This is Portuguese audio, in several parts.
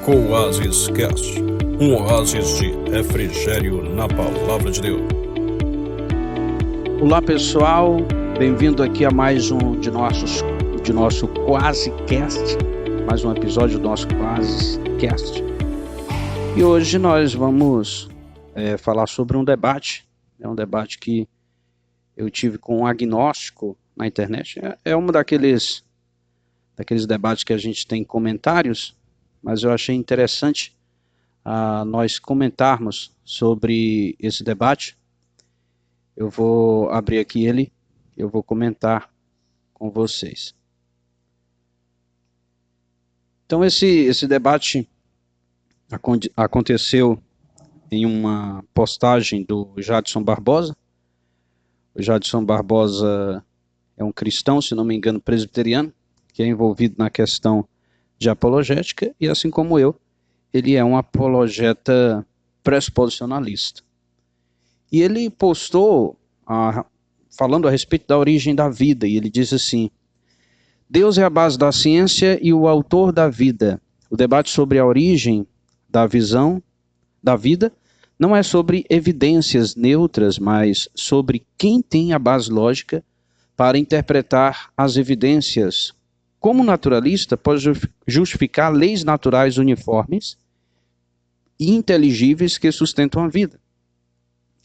Coasis Cast, um oásis de refrigério na palavra de Deus. Olá pessoal, bem-vindo aqui a mais um de nosso Quase Cast, mais um episódio do nosso Quase Cast. E hoje nós vamos falar sobre um debate, um debate que eu tive com um agnóstico na internet. É um daqueles debates que a gente tem comentários, mas eu achei interessante nós comentarmos sobre esse debate. Eu vou abrir aqui ele, eu vou comentar com vocês. Então esse debate aconteceu em uma postagem do Jadson Barbosa. O Jadson Barbosa é um cristão, se não me engano, presbiteriano, que é envolvido na questão de apologética, e assim como eu, ele é um apologeta pressuposicionalista. E ele postou falando a respeito da origem da vida, e ele diz assim: Deus é a base da ciência e o autor da vida. O debate sobre a origem da visão da vida não é sobre evidências neutras, mas sobre quem tem a base lógica para interpretar as evidências. Como naturalista, pode justificar leis naturais uniformes e inteligíveis que sustentam a vida.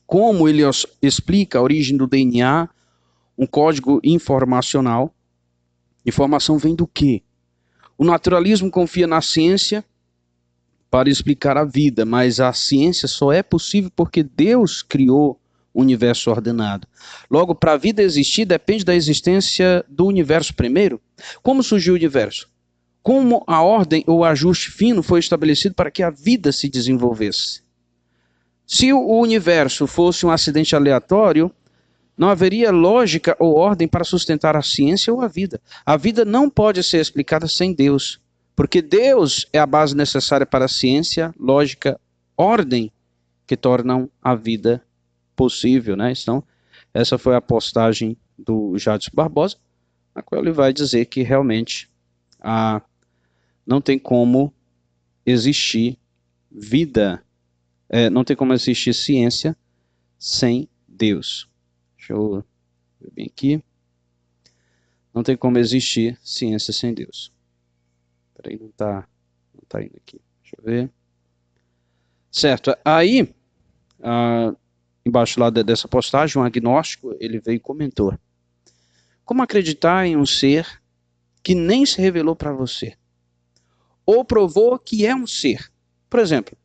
Como ele explica a origem do DNA, um código informacional. Informação vem do quê? O naturalismo confia na ciência para explicar a vida, mas a ciência só é possível porque Deus criou o universo ordenado. Logo, para a vida existir, depende da existência do universo primeiro. Como surgiu o universo? Como a ordem ou ajuste fino foi estabelecido para que a vida se desenvolvesse? Se o universo fosse um acidente aleatório, não haveria lógica ou ordem para sustentar a ciência ou a vida. A vida não pode ser explicada sem Deus, porque Deus é a base necessária para a ciência, lógica, ordem que tornam a vida possível, né? Então, essa foi a postagem do Jadson Barbosa, na qual ele vai dizer que realmente não tem como existir vida, não tem como existir ciência sem Deus. Deixa eu ver bem aqui. Não tem como existir ciência sem Deus. Peraí, não tá indo aqui. Deixa eu ver. Certo, aí, embaixo lá dessa postagem, um agnóstico, ele veio e comentou: como acreditar em um ser que nem se revelou para você? Ou provou que é um ser? Por exemplo,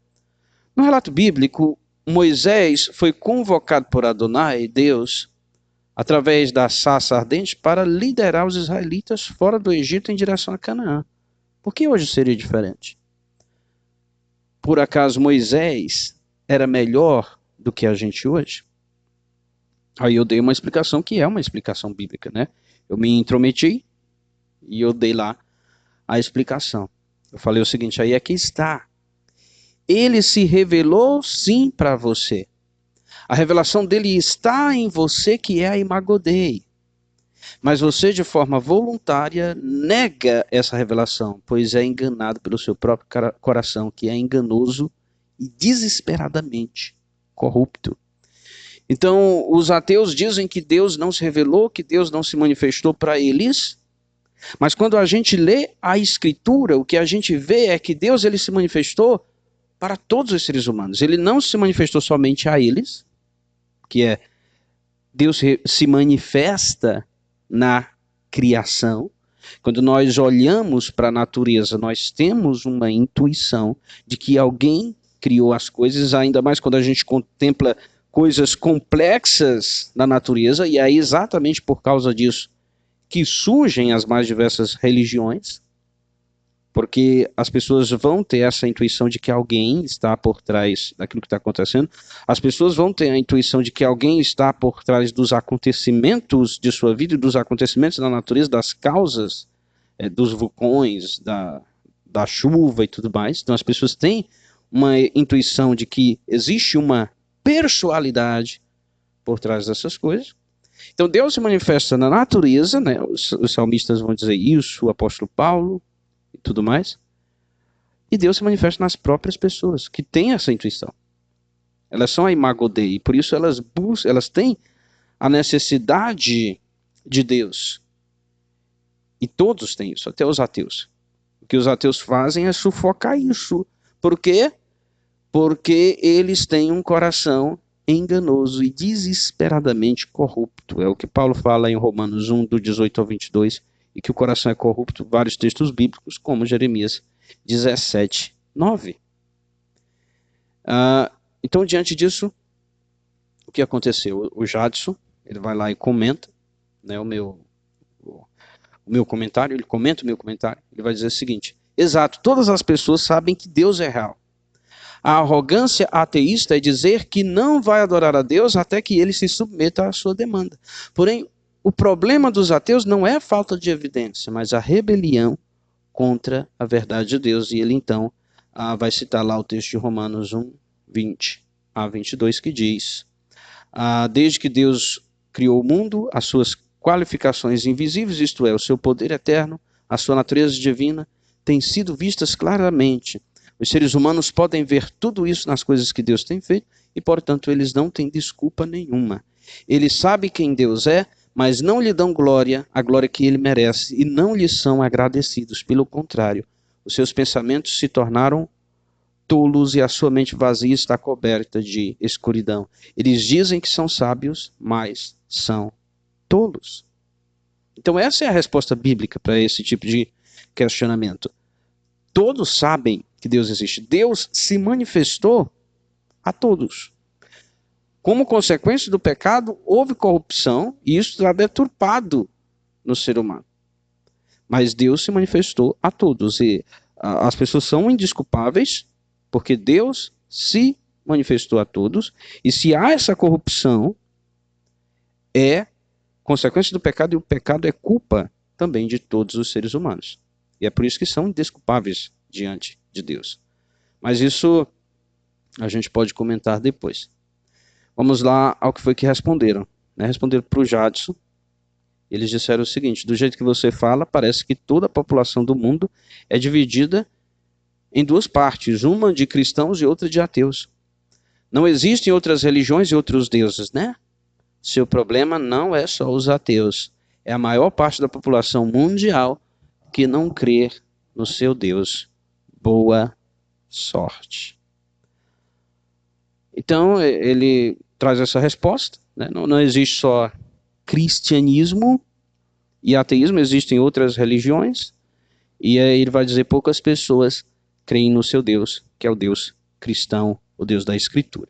no relato bíblico, Moisés foi convocado por Adonai, Deus, através da sarça ardente, para liderar os israelitas fora do Egito em direção a Canaã. Por que hoje seria diferente? Por acaso Moisés era melhor do que a gente hoje? Aí eu dei uma explicação que é uma explicação bíblica, né? Eu me intrometi e eu dei lá a explicação. Eu falei o seguinte: aí aqui está. Ele se revelou sim para você. A revelação dele está em você, que é a Imago Dei. Mas você, de forma voluntária, nega essa revelação, pois é enganado pelo seu próprio coração, que é enganoso e desesperadamente corrupto. Então, os ateus dizem que Deus não se revelou, que Deus não se manifestou para eles. Mas quando a gente lê a Escritura, o que a gente vê é que Deus ele se manifestou para todos os seres humanos. Ele não se manifestou somente a eles, que é Deus se manifesta na criação. Quando nós olhamos para a natureza, nós temos uma intuição de que alguém criou as coisas, ainda mais quando a gente contempla coisas complexas na natureza, e é exatamente por causa disso que surgem as mais diversas religiões, porque as pessoas vão ter essa intuição de que alguém está por trás daquilo que está acontecendo. As pessoas vão ter a intuição de que alguém está por trás dos acontecimentos de sua vida, dos acontecimentos da natureza, das causas, dos vulcões, da chuva e tudo mais. Então as pessoas têm uma intuição de que existe uma personalidade por trás dessas coisas. Então Deus se manifesta na natureza, né? Os salmistas vão dizer isso, o apóstolo Paulo, e tudo mais. E Deus se manifesta nas próprias pessoas que têm essa intuição. Elas são a imago Dei, e por isso elas têm a necessidade de Deus. E todos têm isso, até os ateus. O que os ateus fazem é sufocar isso. Por quê? Porque eles têm um coração enganoso e desesperadamente corrupto. É o que Paulo fala em Romanos 1, do 18 ao 22, e que o coração é corrupto, vários textos bíblicos, como Jeremias 17, 9. Então, diante disso, o que aconteceu? O Jadson, ele vai lá e comenta, né, o meu comentário, ele comenta o meu comentário, ele vai dizer o seguinte: exato, todas as pessoas sabem que Deus é real. A arrogância ateísta é dizer que não vai adorar a Deus até que ele se submeta à sua demanda. Porém, o problema dos ateus não é a falta de evidência, mas a rebelião contra a verdade de Deus. E ele então vai citar lá o texto de Romanos 1, 20 a 22, que diz: desde que Deus criou o mundo, as suas qualificações invisíveis, isto é, o seu poder eterno, a sua natureza divina, têm sido vistas claramente. Os seres humanos podem ver tudo isso nas coisas que Deus tem feito e, portanto, eles não têm desculpa nenhuma. Eles sabem quem Deus é, mas não lhe dão glória, a glória que ele merece, e não lhe são agradecidos. Pelo contrário, os seus pensamentos se tornaram tolos e a sua mente vazia está coberta de escuridão. Eles dizem que são sábios, mas são tolos. Então essa é a resposta bíblica para esse tipo de questionamento. Todos sabem que Deus existe. Deus se manifestou a todos. Como consequência do pecado, houve corrupção e isso está deturpado no ser humano. Mas Deus se manifestou a todos e as pessoas são indesculpáveis porque Deus se manifestou a todos, e se há essa corrupção, é consequência do pecado, e o pecado é culpa também de todos os seres humanos. E é por isso que são indesculpáveis diante de Deus. Mas isso a gente pode comentar depois. Vamos lá ao que foi que responderam. Responderam para o Jadson. Eles disseram o seguinte: do jeito que você fala, parece que toda a população do mundo é dividida em duas partes, uma de cristãos e outra de ateus. Não existem outras religiões e outros deuses, né? Seu problema não é só os ateus. É a maior parte da população mundial que não crê no seu Deus. Boa sorte. Então, ele traz essa resposta. Né? Não existe só cristianismo e ateísmo, existem outras religiões. E aí ele vai dizer: poucas pessoas creem no seu Deus, que é o Deus cristão, o Deus da Escritura.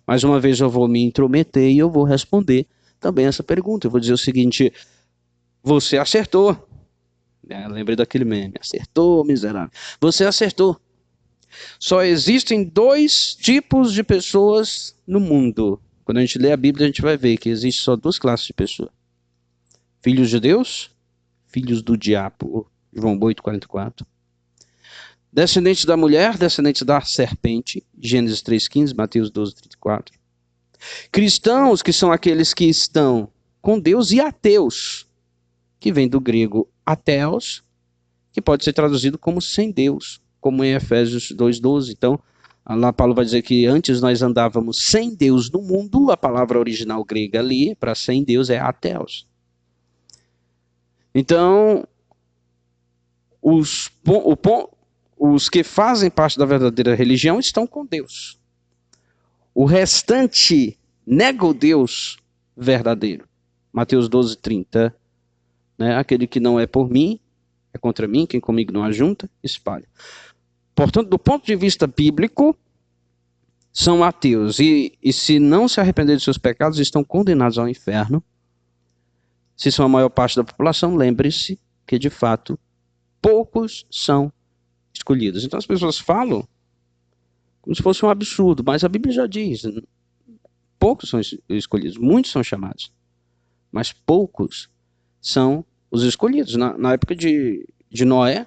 Mais uma vez eu vou me intrometer e eu vou responder também essa pergunta. Eu vou dizer o seguinte: você acertou. Lembrei daquele meme: acertou, miserável. Você acertou. Só existem dois tipos de pessoas no mundo. Quando a gente lê a Bíblia, a gente vai ver que existe só duas classes de pessoas: filhos de Deus, filhos do diabo. João 8,44. Descendentes da mulher, descendentes da serpente. Gênesis 3,15, Mateus 12,34. Cristãos, que são aqueles que estão com Deus, e ateus, que vem do grego ateos, que pode ser traduzido como sem Deus, como em Efésios 2,12. Então, lá Paulo vai dizer que antes nós andávamos sem Deus no mundo. A palavra original grega ali para sem Deus é ateos. Então, os que fazem parte da verdadeira religião estão com Deus. O restante nega o Deus verdadeiro. Mateus 12,30. Aquele que não é por mim, é contra mim. Quem comigo não ajunta, espalha. Portanto, do ponto de vista bíblico, são ateus. E se não se arrepender de seus pecados, estão condenados ao inferno. Se são a maior parte da população, lembre-se que, de fato, poucos são escolhidos. Então as pessoas falam como se fosse um absurdo, mas a Bíblia já diz: poucos são escolhidos, muitos são chamados, mas poucos são os escolhidos. Na época de Noé,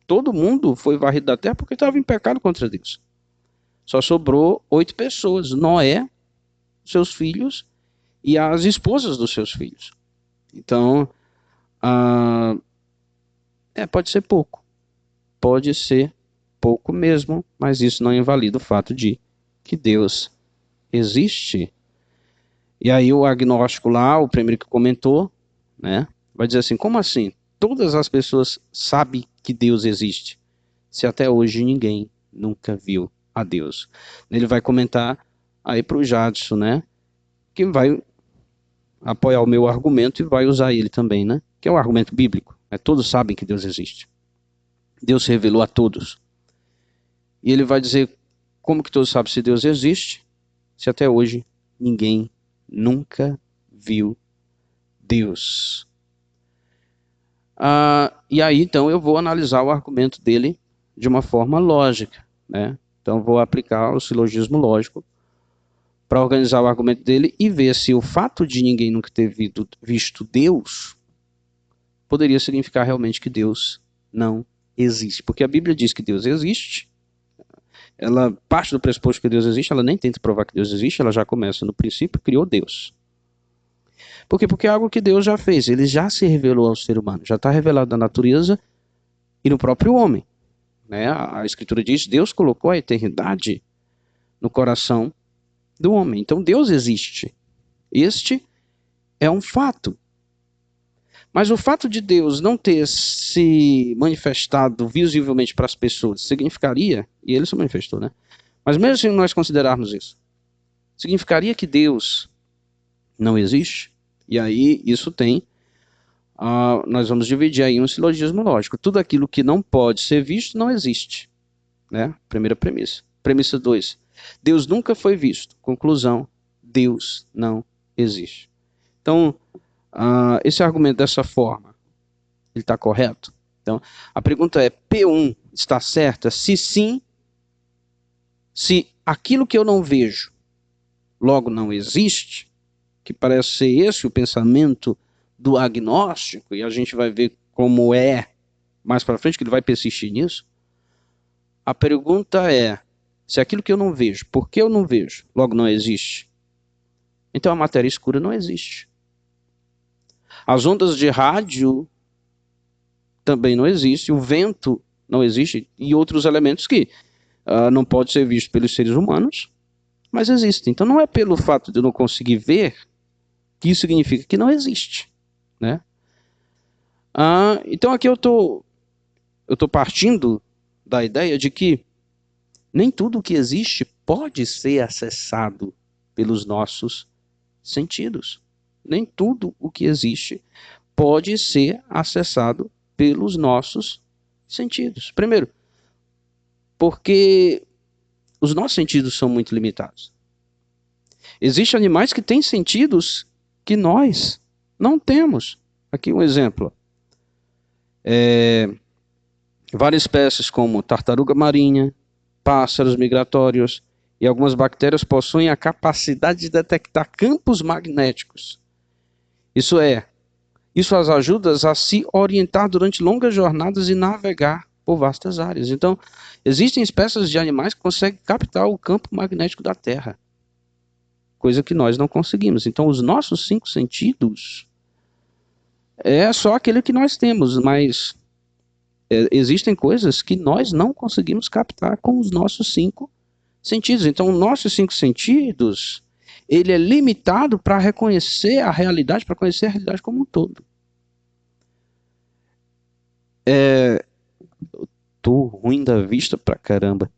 todo mundo foi varrido da terra porque estava em pecado contra Deus. Só sobrou 8 pessoas: Noé, seus filhos e as esposas dos seus filhos. Então, pode ser pouco. Pode ser pouco mesmo, mas isso não invalida o fato de que Deus existe. E aí o agnóstico lá, o primeiro que comentou, né, vai dizer assim, como assim? Todas as pessoas sabem que Deus existe, se até hoje ninguém nunca viu a Deus. Ele vai comentar aí para o Jadson, né, que vai apoiar o meu argumento e vai usar ele também, né, que é um argumento bíblico. Todos sabem que Deus existe. Deus se revelou a todos. E ele vai dizer, como que todos sabem se Deus existe, se até hoje ninguém nunca viu Deus. E aí, então, eu vou analisar o argumento dele de uma forma lógica, né? Então, vou aplicar o silogismo lógico para organizar o argumento dele e ver se o fato de ninguém nunca ter visto Deus poderia significar realmente que Deus não existe. Porque a Bíblia diz que Deus existe, ela parte do pressuposto que Deus existe, ela nem tenta provar que Deus existe, ela já começa no princípio, criou Deus. Por quê? Porque é algo que Deus já fez, ele já se revelou ao ser humano, já está revelado na natureza e no próprio homem. Né? A Escritura diz, Deus colocou a eternidade no coração do homem. Então Deus existe. Este é um fato. Mas o fato de Deus não ter se manifestado visivelmente para as pessoas significaria, e ele se manifestou, né? Mas mesmo se nós considerarmos isso, significaria que Deus não existe? E aí isso tem, nós vamos dividir aí um silogismo lógico. Tudo aquilo que não pode ser visto não existe. Né? Primeira premissa. Premissa 2. Deus nunca foi visto. Conclusão, Deus não existe. Então, esse argumento dessa forma, ele está correto? Então, a pergunta é, P1 está certa? Se sim, se aquilo que eu não vejo logo não existe, que parece ser esse o pensamento do agnóstico, e a gente vai ver como é mais para frente, que ele vai persistir nisso. A pergunta é, se aquilo que eu não vejo, por que eu não vejo, logo não existe? Então a matéria escura não existe. As ondas de rádio também não existem, o vento não existe, e outros elementos que não podem ser vistos pelos seres humanos, mas existem. Então não é pelo fato de eu não conseguir ver que isso significa que não existe. Né? Então aqui eu tô partindo da ideia de que nem tudo que existe pode ser acessado pelos nossos sentidos. Nem tudo o que existe pode ser acessado pelos nossos sentidos. Primeiro, porque os nossos sentidos são muito limitados. Existem animais que têm sentidos que nós não temos. Aqui um exemplo. Várias espécies como tartaruga marinha, pássaros migratórios e algumas bactérias possuem a capacidade de detectar campos magnéticos. Isso as ajuda a se orientar durante longas jornadas e navegar por vastas áreas. Então, existem espécies de animais que conseguem captar o campo magnético da Terra, coisa que nós não conseguimos. Então, os nossos 5 sentidos é só aquele que nós temos, mas existem coisas que nós não conseguimos captar com os nossos 5 sentidos. Então, os nossos 5 sentidos, ele é limitado para reconhecer a realidade, para conhecer a realidade como um todo. Tô ruim da vista pra caramba.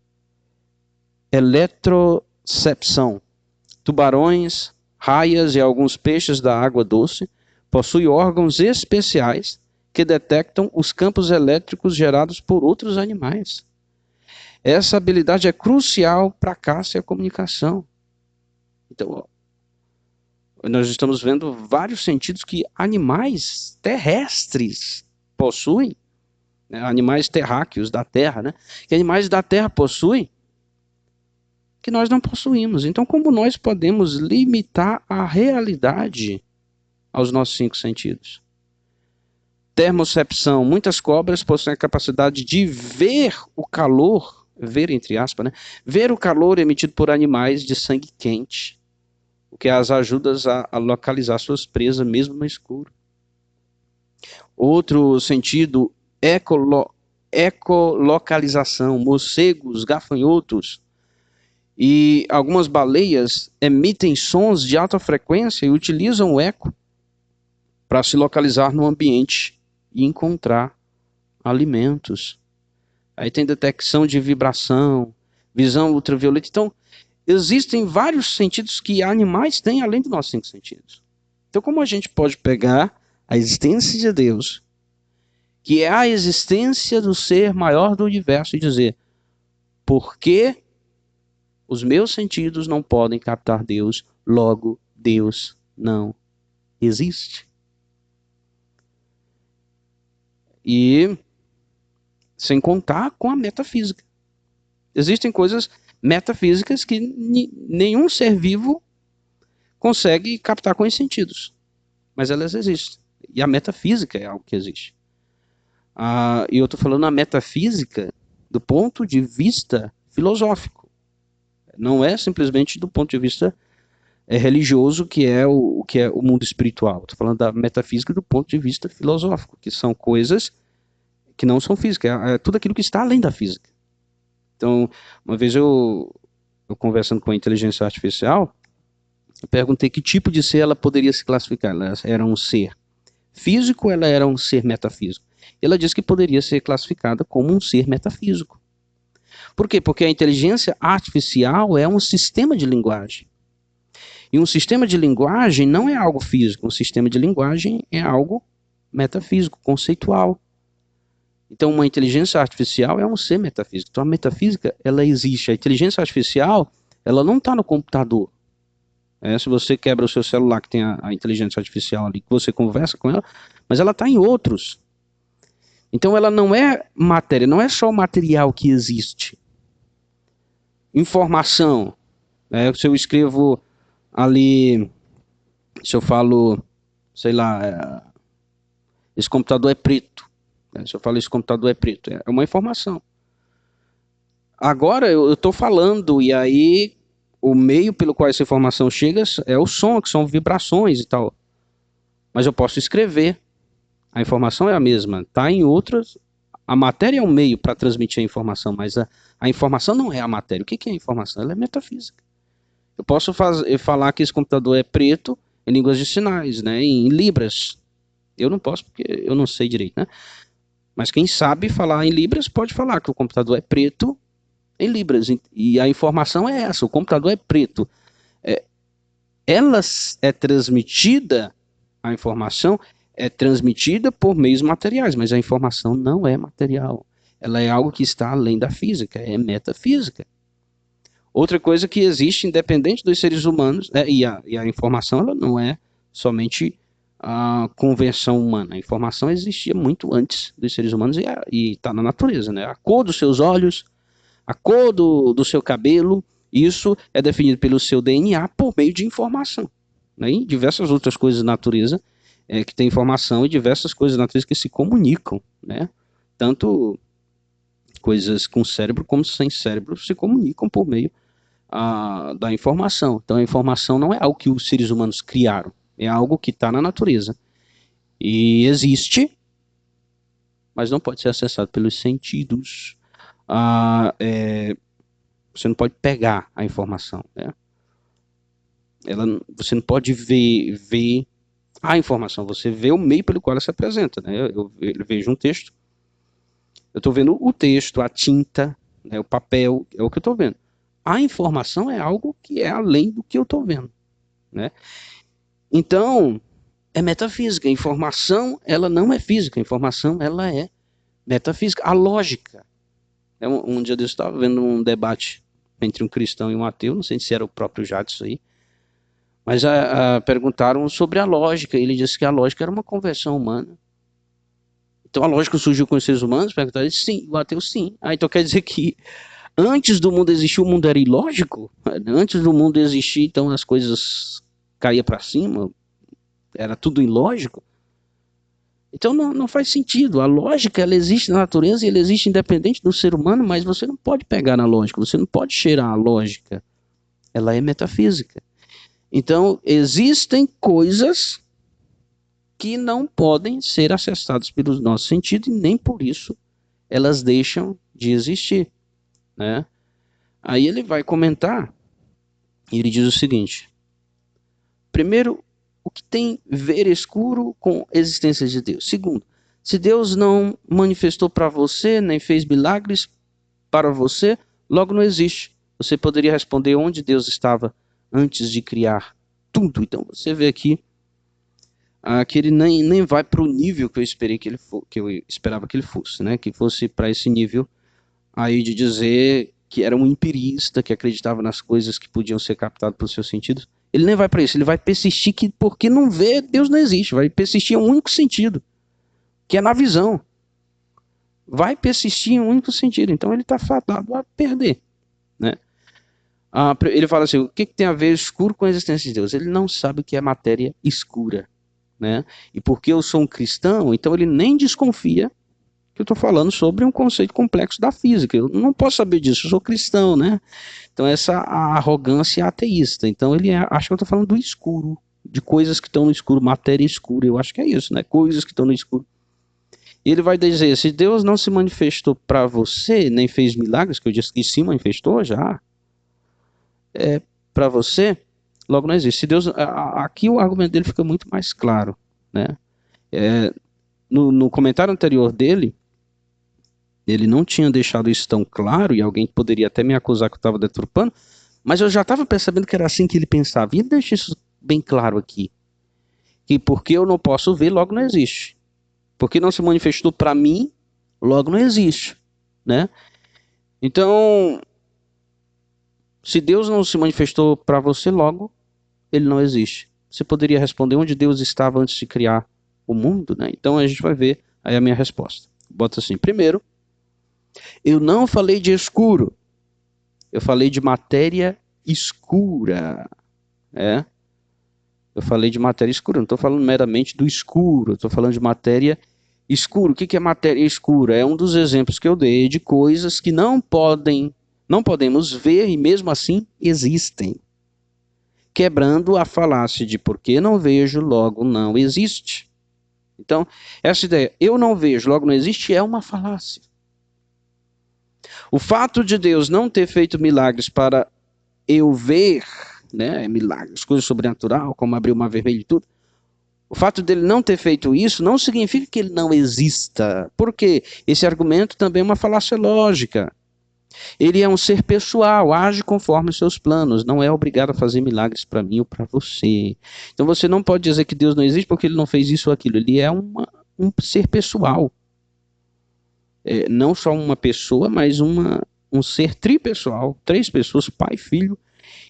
Eletrocepção. Tubarões, raias e alguns peixes da água doce possuem órgãos especiais que detectam os campos elétricos gerados por outros animais. Essa habilidade é crucial para a caça e a comunicação. Então, nós estamos vendo vários sentidos que animais terrestres possuem, né? Animais terráqueos da Terra, né? Que animais da Terra possuem, que nós não possuímos. Então, como nós podemos limitar a realidade aos nossos 5 sentidos? Termocepção. Muitas cobras possuem a capacidade de ver o calor, ver entre aspas, né? Ver o calor emitido por animais de sangue quente, o que as ajuda a localizar suas presas mesmo no escuro. Outro sentido, ecolocalização, morcegos, gafanhotos e algumas baleias emitem sons de alta frequência e utilizam o eco para se localizar no ambiente e encontrar alimentos. Aí tem detecção de vibração, visão ultravioleta. Então, existem vários sentidos que animais têm além dos nossos 5 sentidos. Então, como a gente pode pegar a existência de Deus, que é a existência do ser maior do universo, e dizer, por que os meus sentidos não podem captar Deus, logo Deus não existe? E sem contar com a metafísica. Existem coisas metafísicas que nenhum ser vivo consegue captar com os sentidos. Mas elas existem. E a metafísica é algo que existe. E eu estou falando a metafísica do ponto de vista filosófico. Não é simplesmente do ponto de vista religioso, que é o mundo espiritual. Estou falando da metafísica do ponto de vista filosófico, que são coisas que não são físicas. É tudo aquilo que está além da física. Então, uma vez eu conversando com a inteligência artificial, eu perguntei que tipo de ser ela poderia se classificar. Ela era um ser físico ou ela era um ser metafísico? Ela disse que poderia ser classificada como um ser metafísico. Por quê? Porque a inteligência artificial é um sistema de linguagem. E um sistema de linguagem não é algo físico. Um sistema de linguagem é algo metafísico, conceitual. Então, uma inteligência artificial é um ser metafísico. Então, a metafísica, ela existe. A inteligência artificial, ela não está no computador. Se você quebra o seu celular, que tem a inteligência artificial ali, que você conversa com ela, mas ela está em outros. Então, ela não é matéria, não é só o material que existe. Informação. Se eu escrevo ali, se eu falo, sei lá, esse computador é preto. Se eu falo esse computador é preto, é uma informação. Agora eu estou falando, e aí o meio pelo qual essa informação chega é o som, que são vibrações e tal. Mas eu posso escrever. A informação é a mesma. Está em outras. A matéria é um meio para transmitir a informação, mas a informação não é a matéria. O que é a informação? Ela é metafísica. Eu posso falar que esse computador é preto em línguas de sinais, né, em libras. Eu não posso porque eu não sei direito, né? Mas quem sabe falar em libras pode falar que o computador é preto em libras. E a informação é essa, o computador é preto. Ela é transmitida, a informação é transmitida por meios materiais, mas a informação não é material. Ela é algo que está além da física, é metafísica. Outra coisa que existe, independente dos seres humanos, e a informação ela não é somente a convenção humana. A informação existia muito antes dos seres humanos e está na natureza, né? A cor dos seus olhos, a cor do seu cabelo, isso é definido pelo seu DNA por meio de informação. Né? E diversas outras coisas da natureza que tem informação e diversas coisas da natureza que se comunicam, né? Tanto coisas com cérebro como sem cérebro se comunicam por meio da informação. Então a informação não é algo que os seres humanos criaram. É algo que está na natureza. E existe, mas não pode ser acessado pelos sentidos. Você não pode pegar a informação. Né? Você não pode ver a informação. Você vê o meio pelo qual ela se apresenta. Né? Eu vejo um texto. Eu estou vendo o texto, a tinta, né, o papel. É o que eu estou vendo. A informação é algo que é além do que eu estou vendo. Né? Então, é metafísica. A informação, ela não é física. A informação, ela é metafísica. A lógica. Um dia eu estava vendo um debate entre um cristão e um ateu. Não sei se era o próprio Jadson aí. Mas perguntaram sobre a lógica. Ele disse que a lógica era uma convenção humana. Então, a lógica surgiu com os seres humanos? Perguntaram, ele disse, sim. O ateu, sim. Então, quer dizer que antes do mundo existir, o mundo era ilógico? Antes do mundo existir, então, as coisas caía para cima, era tudo ilógico. Então não faz sentido. A lógica ela existe na natureza e ela existe independente do ser humano, mas você não pode pegar na lógica, você não pode cheirar a lógica. Ela é metafísica. Então existem coisas que não podem ser acessadas pelos nossos sentidos e nem por isso elas deixam de existir, né? Aí ele vai comentar, e ele diz o seguinte: primeiro, o que tem ver escuro com a existência de Deus? Segundo, se Deus não manifestou para você, nem fez milagres para você, logo não existe. Você poderia responder onde Deus estava antes de criar tudo. Então você vê aqui que ele nem vai para o nível que eu esperava que ele fosse, né? Que fosse para esse nível aí de dizer que era um empirista, que acreditava nas coisas que podiam ser captadas pelos seus sentidos. Ele nem vai para isso, ele vai persistir que porque não vê, Deus não existe. Vai persistir em um único sentido, que é na visão. Vai persistir em um único sentido. Então ele está fadado a perder, né? Ele fala assim: o que tem a ver escuro com a existência de Deus? Ele não sabe o que é matéria escura, né? E porque eu sou um cristão, então ele nem desconfia que eu estou falando sobre um conceito complexo da física. Eu não posso saber disso, eu sou cristão, né? Então essa a arrogância ateísta. Então ele acha que eu estou falando do escuro, de coisas que estão no escuro, matéria escura. Eu acho que é isso, né? Coisas que estão no escuro. E ele vai dizer: se Deus não se manifestou para você, nem fez milagres, que eu disse que se manifestou já, para você, logo não existe. Se Deus, aqui o argumento dele fica muito mais claro, né? No comentário anterior dele, ele não tinha deixado isso tão claro, e alguém poderia até me acusar que eu estava deturpando, mas eu já estava percebendo que era assim que ele pensava. E ele deixa isso bem claro aqui: que porque eu não posso ver, logo não existe. Porque não se manifestou para mim, logo não existe, né? Então, se Deus não se manifestou para você, logo ele não existe. Você poderia responder onde Deus estava antes de criar o mundo, né? Então a gente vai ver aí a minha resposta. Bota assim: primeiro, eu não falei de escuro, eu falei de matéria escura, né? Eu falei de matéria escura, não estou falando meramente do escuro, estou falando de matéria escura. O que é matéria escura? É um dos exemplos que eu dei de coisas que não podemos ver e mesmo assim existem, quebrando a falácia de porque não vejo, logo não existe. Então, essa ideia, eu não vejo, logo não existe, é uma falácia. O fato de Deus não ter feito milagres para eu ver, né, milagres, coisas sobrenaturais, como abrir o mar vermelho e tudo, o fato dele não ter feito isso não significa que ele não exista. Por quê? Esse argumento também é uma falácia lógica. Ele é um ser pessoal, age conforme os seus planos, não é obrigado a fazer milagres para mim ou para você. Então você não pode dizer que Deus não existe porque ele não fez isso ou aquilo. Ele é um ser pessoal. Não só uma pessoa, mas um ser tripessoal, 3 pessoas, Pai, Filho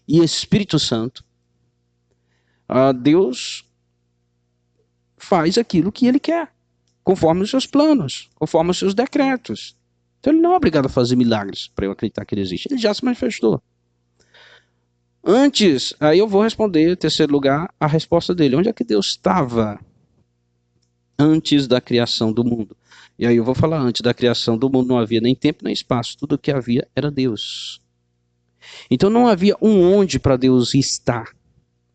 e Espírito Santo. Deus faz aquilo que ele quer, conforme os seus planos, conforme os seus decretos. Então ele não é obrigado a fazer milagres para eu acreditar que ele existe. Ele já se manifestou. Antes, aí eu vou responder, em terceiro lugar, a resposta dele. Onde é que Deus estava antes da criação do mundo? E aí eu vou falar: antes da criação do mundo não havia nem tempo nem espaço. Tudo o que havia era Deus. Então não havia um onde para Deus estar.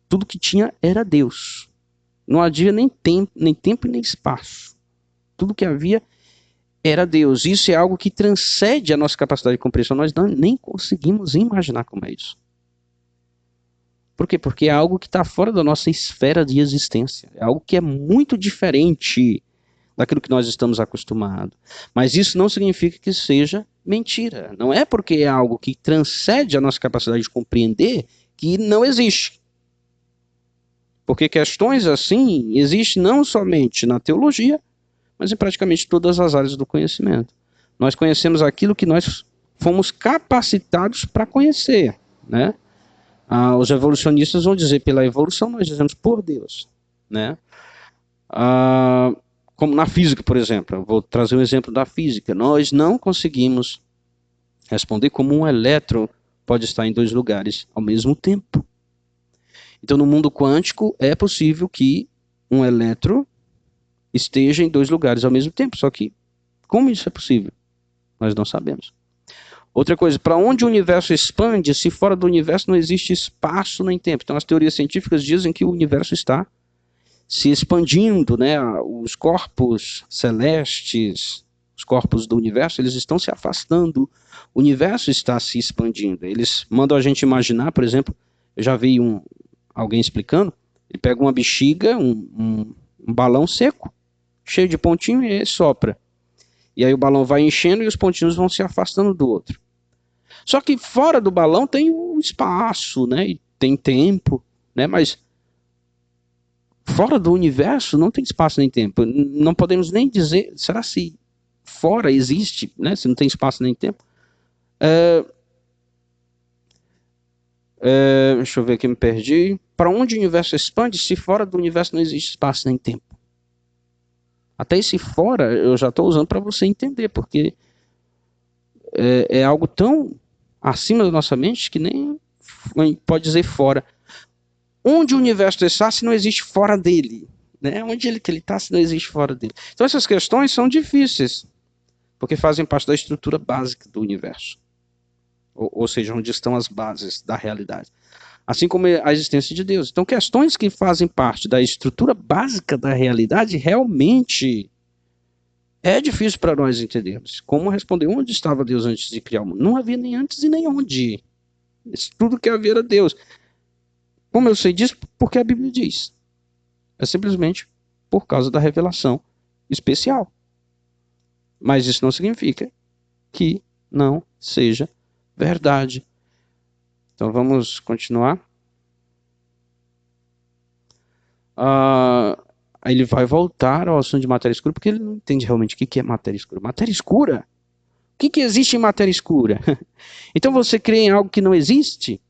Tudo que tinha era Deus. Não havia nem tempo e nem espaço. Tudo que havia era Deus. Isso é algo que transcende a nossa capacidade de compreensão. Nós nem conseguimos imaginar como é isso. Por quê? Porque é algo que está fora da nossa esfera de existência. É algo que é muito diferente daquilo que nós estamos acostumados. Mas isso não significa que seja mentira. Não é porque é algo que transcende a nossa capacidade de compreender que não existe. Porque questões assim existem não somente na teologia, mas em praticamente todas as áreas do conhecimento. Nós conhecemos aquilo que nós fomos capacitados para conhecer, né? Os evolucionistas vão dizer pela evolução, nós dizemos por Deus, né? Como na física, por exemplo. Eu vou trazer um exemplo da física. Nós não conseguimos responder como um elétron pode estar em 2 lugares ao mesmo tempo. Então, no mundo quântico, é possível que um elétron esteja em 2 lugares ao mesmo tempo. Só que, como isso é possível? Nós não sabemos. Outra coisa, para onde o universo expande, se fora do universo não existe espaço nem tempo. Então, as teorias científicas dizem que o universo está se expandindo, né? Os corpos celestes, os corpos do universo, eles estão se afastando, o universo está se expandindo. Eles mandam a gente imaginar, por exemplo, eu já vi alguém explicando, ele pega uma bexiga, um balão seco, cheio de pontinho, e ele sopra. E aí o balão vai enchendo e os pontinhos vão se afastando do outro. Só que fora do balão tem um espaço, né? E tem tempo, né? Mas fora do universo não tem espaço nem tempo. Não podemos nem dizer, será se fora existe, né? Se não tem espaço nem tempo. Deixa eu ver aqui, me perdi. Para onde o universo expande se fora do universo não existe espaço nem tempo? Até esse fora eu já estou usando para você entender, porque é algo tão acima da nossa mente que nem pode dizer fora. Onde o universo está se não existe fora dele? Né? Onde ele está se não existe fora dele? Então essas questões são difíceis, porque fazem parte da estrutura básica do universo. Ou seja, onde estão as bases da realidade. Assim como a existência de Deus. Então questões que fazem parte da estrutura básica da realidade realmente é difícil para nós entendermos. Como responder onde estava Deus antes de criar o mundo? Não havia nem antes e nem onde. Tudo que havia era Deus. Como eu sei disso? Porque a Bíblia diz. É simplesmente por causa da revelação especial. Mas isso não significa que não seja verdade. Então vamos continuar. Aí ele vai voltar ao assunto de matéria escura, porque ele não entende realmente o que é matéria escura. Matéria escura? O que existe em matéria escura? Então você crê em algo que não existe?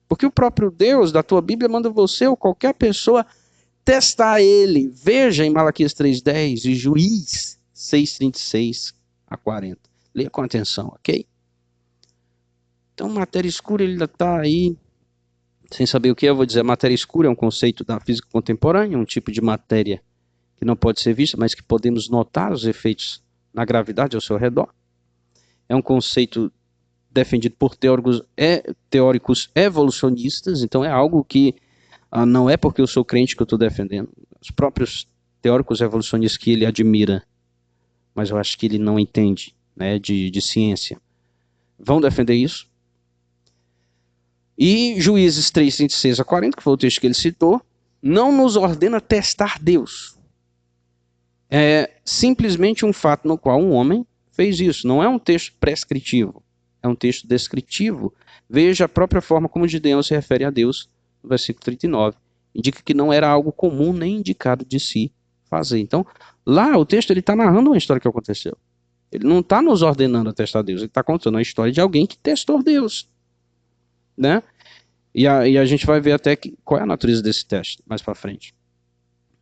Porque o próprio Deus da tua Bíblia manda você ou qualquer pessoa testar ele. Veja em Malaquias 3:10 e Juiz 6:36 a 40. Leia com atenção, ok? Então matéria escura ele ainda está aí sem saber o que é. Eu vou dizer, matéria escura é um conceito da física contemporânea, um tipo de matéria que não pode ser vista, mas que podemos notar os efeitos na gravidade ao seu redor. É um conceito defendido por teóricos evolucionistas, então é algo que não é porque eu sou crente que eu estou defendendo. Os próprios teóricos evolucionistas que ele admira, mas eu acho que ele não entende, né, de ciência, vão defender isso. E Juízes 3:36 a 40, que foi o texto que ele citou, não nos ordena testar Deus. É simplesmente um fato no qual um homem fez isso. Não é um texto prescritivo, é um texto descritivo. Veja a própria forma como Gideão se refere a Deus, no versículo 39. Indica que não era algo comum nem indicado de se fazer. Então, lá o texto está narrando uma história que aconteceu. Ele não está nos ordenando a testar Deus, ele está contando a história de alguém que testou Deus. Né? E a gente vai ver até qual é a natureza desse teste mais para frente.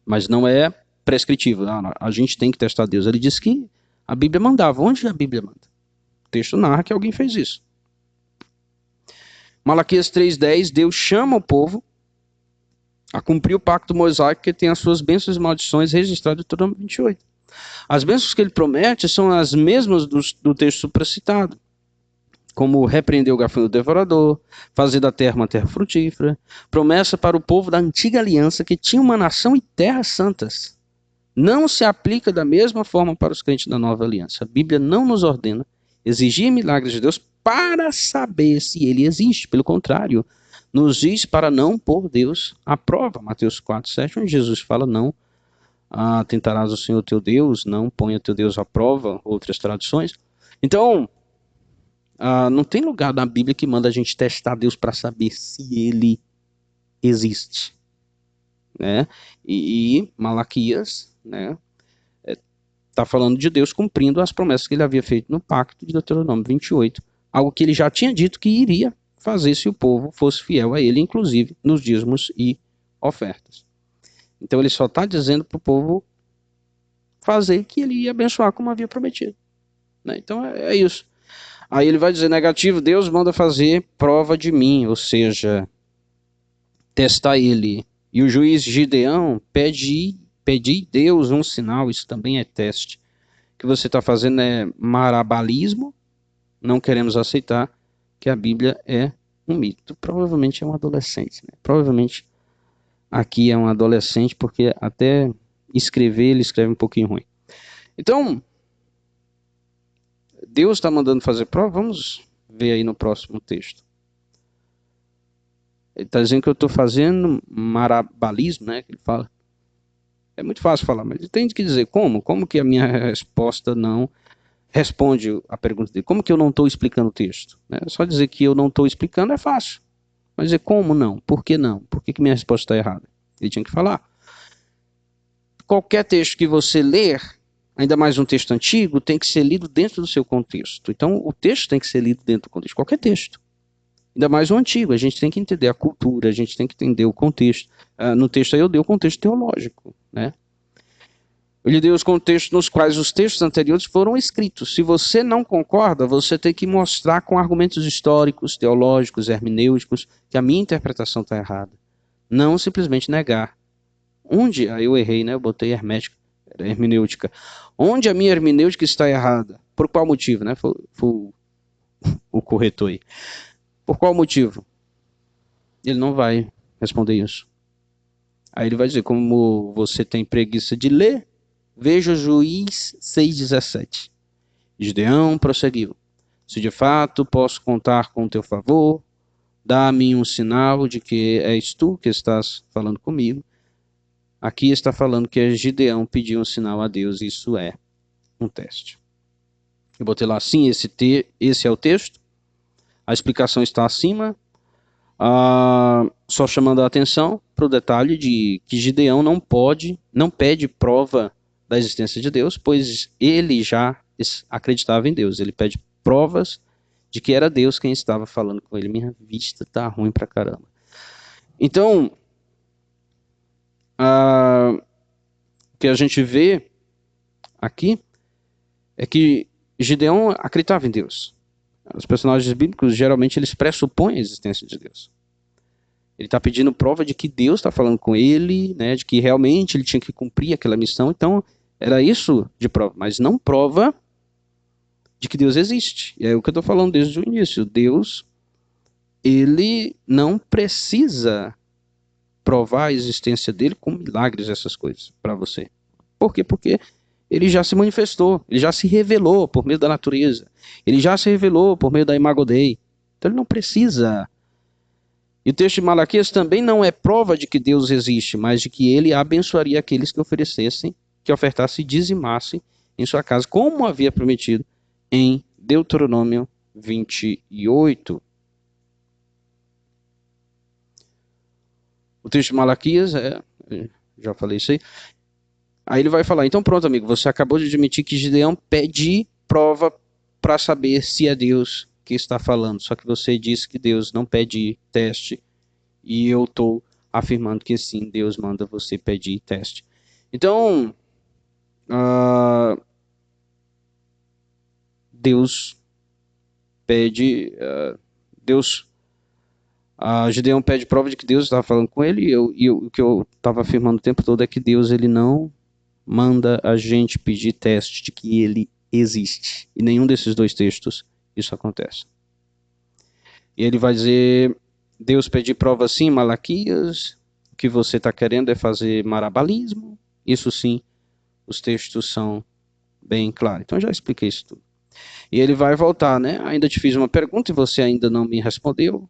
Mas não é prescritivo. A gente tem que testar Deus. Ele diz que a Bíblia mandava. Onde a Bíblia manda? O texto narra que alguém fez isso. Malaquias 3:10, Deus chama o povo a cumprir o pacto mosaico, que tem as suas bênçãos e maldições registradas em Deuteronômio 28. As bênçãos que ele promete são as mesmas do texto supracitado, como repreender o gafanhoto devorador, fazer da terra uma terra frutífera, promessa para o povo da antiga aliança que tinha uma nação e terras santas. Não se aplica da mesma forma para os crentes da nova aliança. A Bíblia não nos ordena exigir milagres de Deus para saber se ele existe. Pelo contrário, nos diz para não pôr Deus à prova. Mateus 4:7, onde Jesus fala, não tentarás o Senhor teu Deus, não ponha teu Deus à prova, outras traduções. Então, não tem lugar na Bíblia que manda a gente testar Deus para saber se ele existe. Né? E Malaquias, né, está falando de Deus cumprindo as promessas que ele havia feito no pacto de Deuteronômio 28, algo que ele já tinha dito que iria fazer se o povo fosse fiel a ele, inclusive nos dízimos e ofertas. Então ele só está dizendo para o povo fazer que ele ia abençoar como havia prometido. Né? Então é isso. Aí ele vai dizer negativo, Deus manda fazer prova de mim, ou seja, testar ele. E o juiz Gideão pede Deus um sinal, isso também é teste. O que você está fazendo é marabalismo, não queremos aceitar que a Bíblia é um mito. Provavelmente é um adolescente, né? Provavelmente aqui é um adolescente, porque até escrever ele escreve um pouquinho ruim. Então, Deus está mandando fazer prova? Vamos ver aí no próximo texto. Ele está dizendo que eu estou fazendo marabalismo, né? Que ele fala. É muito fácil falar, mas ele tem que dizer como? Como que a minha resposta não responde a pergunta dele? Como que eu não estou explicando o texto? Só dizer que eu não estou explicando é fácil. Mas dizer como não? Por que não? Por que minha resposta está errada? Ele tinha que falar. Qualquer texto que você ler, ainda mais um texto antigo, tem que ser lido dentro do seu contexto. Então, o texto tem que ser lido dentro do contexto. Qualquer texto. Ainda mais o antigo. A gente tem que entender a cultura, a gente tem que entender o contexto. No texto aí eu dei o contexto teológico, né? Eu lhe dei os contextos nos quais os textos anteriores foram escritos. Se você não concorda, você tem que mostrar com argumentos históricos, teológicos, hermenêuticos, que a minha interpretação está errada. Não simplesmente negar. Onde, aí eu errei, né? Eu botei hermenêutica. Onde a minha hermenêutica está errada? Por qual motivo, né? Foi o corretor aí. Por qual motivo? Ele não vai responder isso. Aí ele vai dizer, como você tem preguiça de ler, veja Juiz 6,17. Gideão prosseguiu. Se de fato posso contar com o teu favor, dá-me um sinal de que és tu que estás falando comigo. Aqui está falando que Gideão pediu um sinal a Deus, isso é um teste. Eu botei lá assim, esse é o texto. A explicação está acima. Só chamando a atenção para o detalhe de que Gideão não pede prova da existência de Deus, pois ele já acreditava em Deus. Ele pede provas de que era Deus quem estava falando com ele. Minha vista tá ruim pra caramba. Então, o que a gente vê aqui é que Gideão acreditava em Deus. Os personagens bíblicos, geralmente, eles pressupõem a existência de Deus. Ele está pedindo prova de que Deus está falando com ele, né, de que realmente ele tinha que cumprir aquela missão. Então, era isso de prova, mas não prova de que Deus existe. E é o que eu estou falando desde o início. Deus, ele não precisa provar a existência dele com milagres, essas coisas, para você. Por quê? Porque ele já se manifestou, ele já se revelou por meio da natureza, ele já se revelou por meio da Imago Dei. Então ele não precisa. E o texto de Malaquias também não é prova de que Deus existe, mas de que ele abençoaria aqueles que oferecessem, que ofertassem e dizimassem em sua casa, como havia prometido em Deuteronômio 28. O texto de Malaquias, já falei isso aí. Aí ele vai falar, então pronto, amigo, você acabou de admitir que Gideão pede prova para saber se é Deus que está falando. Só que você disse que Deus não pede teste. E eu estou afirmando que sim, Deus manda você pedir teste. Então, Deus pede... Gideão pede prova de que Deus estava falando com ele. E o que eu estava afirmando o tempo todo é que Deus ele não manda a gente pedir teste de que ele existe. E nenhum desses dois textos isso acontece. E ele vai dizer, Deus pedir prova sim, Malaquias, o que você está querendo é fazer marabalismo. Isso sim, os textos são bem claros. Então eu já expliquei isso tudo. E ele vai voltar, né? Ainda te fiz uma pergunta e você ainda não me respondeu.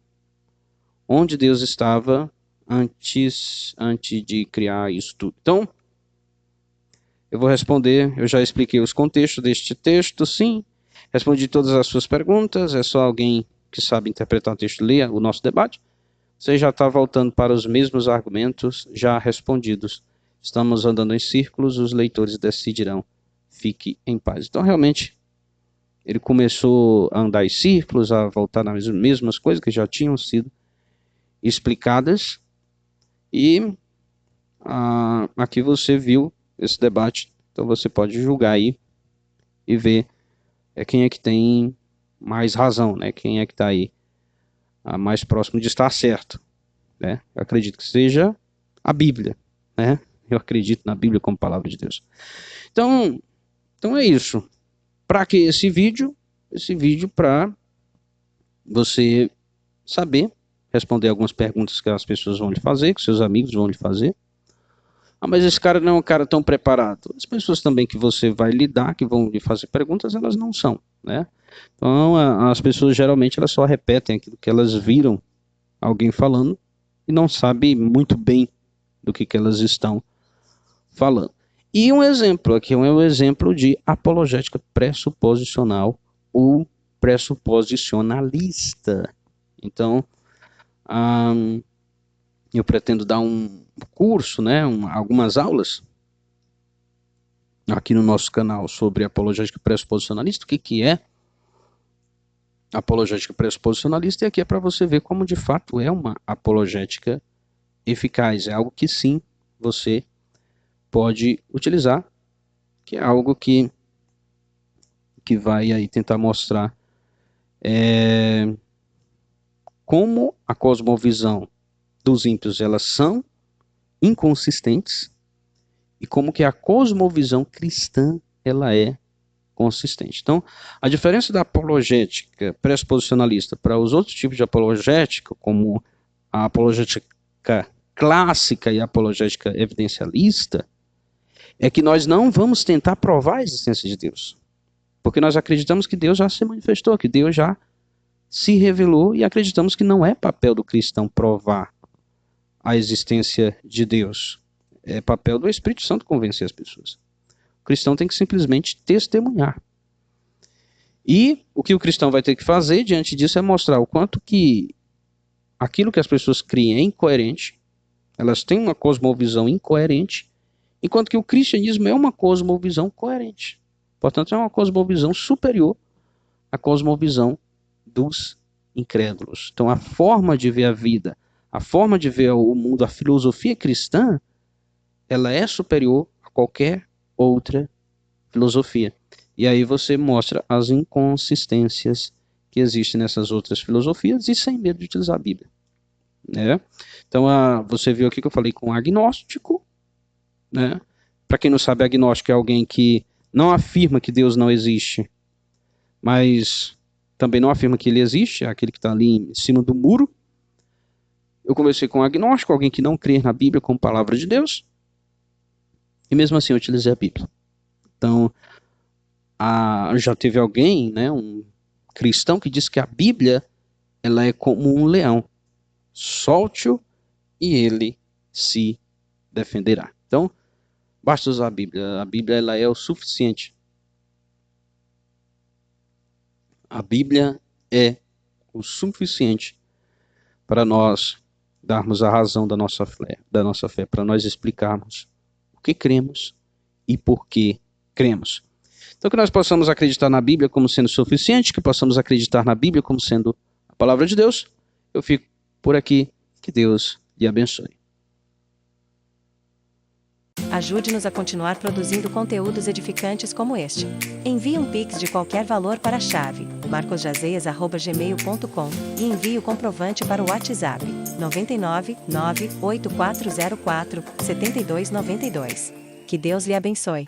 Onde Deus estava antes de criar isso tudo? Então, eu vou responder, eu já expliquei os contextos deste texto, sim. Respondi todas as suas perguntas, é só alguém que sabe interpretar o texto ler o nosso debate. Você já está voltando para os mesmos argumentos já respondidos. Estamos andando em círculos, os leitores decidirão. Fique em paz. Então, realmente, ele começou a andar em círculos, a voltar nas mesmas coisas que já tinham sido explicadas. E aqui você viu esse debate, então você pode julgar aí e ver quem é que tem mais razão, né? Quem é que está aí mais próximo de estar certo, né? Eu acredito que seja a Bíblia, né? Eu acredito na Bíblia como palavra de Deus. Então é isso. Para que esse vídeo? Esse vídeo para você saber responder algumas perguntas que as pessoas vão lhe fazer, que seus amigos vão lhe fazer. Ah, mas esse cara não é um cara tão preparado. As pessoas também que você vai lidar, que vão lhe fazer perguntas, elas não são, né? Então, as pessoas geralmente elas só repetem aquilo que elas viram alguém falando e não sabem muito bem do que elas estão falando. E um exemplo aqui é um exemplo de apologética pressuposicional ou pressuposicionalista. Então, eu pretendo dar um curso, né, algumas aulas aqui no nosso canal sobre apologética pressuposicionalista. O que é apologética pressuposicionalista? E aqui é para você ver como de fato é uma apologética eficaz. É algo que sim, você pode utilizar, que é algo que vai aí tentar mostrar como a cosmovisão dos ímpios elas são inconsistentes e como que a cosmovisão cristã ela é consistente. Então, a diferença da apologética pressuposicionalista para os outros tipos de apologética, como a apologética clássica e a apologética evidencialista, é que nós não vamos tentar provar a existência de Deus. Porque nós acreditamos que Deus já se manifestou, que Deus já se revelou e acreditamos que não é papel do cristão provar a existência de Deus. É papel do Espírito Santo convencer as pessoas. O cristão tem que simplesmente testemunhar. E o que o cristão vai ter que fazer diante disso é mostrar o quanto que aquilo que as pessoas criem é incoerente, elas têm uma cosmovisão incoerente, enquanto que o cristianismo é uma cosmovisão coerente. Portanto, é uma cosmovisão superior à cosmovisão dos incrédulos. Então, a forma de ver a vida, a forma de ver o mundo, a filosofia cristã, ela é superior a qualquer outra filosofia. E aí você mostra as inconsistências que existem nessas outras filosofias e sem medo de utilizar a Bíblia. Né? Então, você viu aqui que eu falei com agnóstico. Né? Para quem não sabe, agnóstico é alguém que não afirma que Deus não existe, mas também não afirma que ele existe, é aquele que está ali em cima do muro. Eu conversei com um agnóstico, alguém que não crê na Bíblia como palavra de Deus, e mesmo assim eu utilizei a Bíblia. Então, já teve alguém, né, um cristão, que disse que a Bíblia ela é como um leão. Solte-o e ele se defenderá. Então, basta usar a Bíblia. A Bíblia ela é o suficiente. A Bíblia é o suficiente para nós darmos a razão da nossa fé, para nós explicarmos o que cremos e por que cremos. Então, que nós possamos acreditar na Bíblia como sendo suficiente, que possamos acreditar na Bíblia como sendo a palavra de Deus. Eu fico por aqui. Que Deus lhe abençoe. Ajude-nos a continuar produzindo conteúdos edificantes como este. Envie um Pix de qualquer valor para a chave marcosjazeias@gmail.com e envie o comprovante para o WhatsApp 99 98404 7292. Que Deus lhe abençoe.